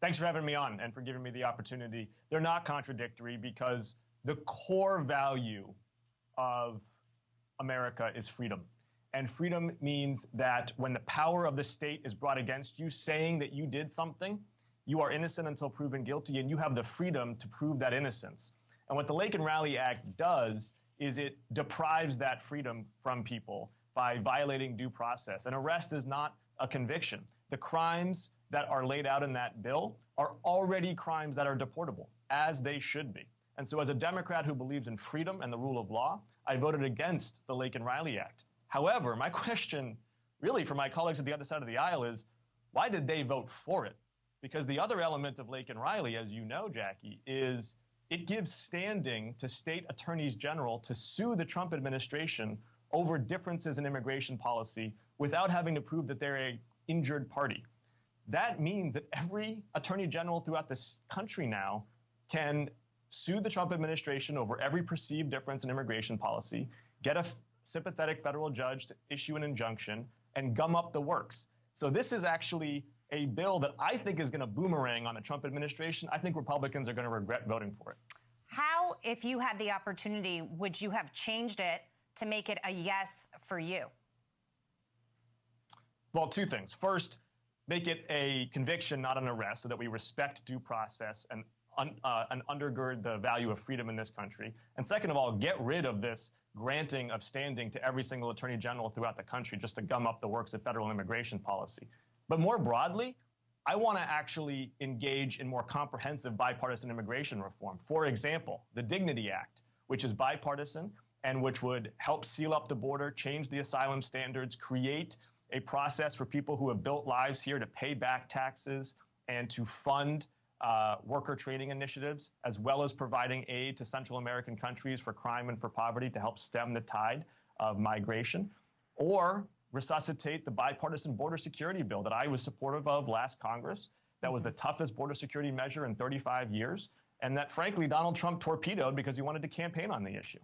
Thanks for having me on and for giving me the opportunity. They're not contradictory because the core value of America is freedom. And freedom means that when the power of the state is brought against you, saying that you did something, you are innocent until proven guilty, and you have the freedom to prove that innocence. And what the Laken Riley Act does is it deprives that freedom from people by violating due process. An arrest is not a conviction. The crimes that are laid out in that bill are already crimes that are deportable, as they should be. And so as a Democrat who believes in freedom and the rule of law, I voted against the Laken Riley Act. However, my question really for my colleagues at the other side of the aisle is, why did they vote for it? Because the other element of Laken Riley, as you know, Jackie, is it gives standing to state attorneys general to sue the Trump administration over differences in immigration policy without having to prove that they're an injured party. That means that every attorney general throughout this country now can sue the Trump administration over every perceived difference in immigration policy, get a sympathetic federal judge to issue an injunction, and gum up the works. So this is actually a bill that I think is going to boomerang on the Trump administration. I think Republicans are going to regret voting for it. How, if you had the opportunity, would you have changed it to make it a yes for you? Well, two things. First, make it a conviction, not an arrest, so that we respect due process and undergird the value of freedom in this country. And second of all, get rid of this granting of standing to every single attorney general throughout the country just to gum up the works of federal immigration policy. But more broadly, I want to actually engage in more comprehensive bipartisan immigration reform. For example, the Dignity Act, which is bipartisan and which would help seal up the border, change the asylum standards, create a process for people who have built lives here to pay back taxes and to fund worker training initiatives, as well as providing aid to Central American countries for crime and for poverty to help stem the tide of migration, or resuscitate the bipartisan border security bill that I was supportive of last Congress. That was the toughest border security measure in 35 years, and that, frankly, Donald Trump torpedoed because he wanted to campaign on the issue.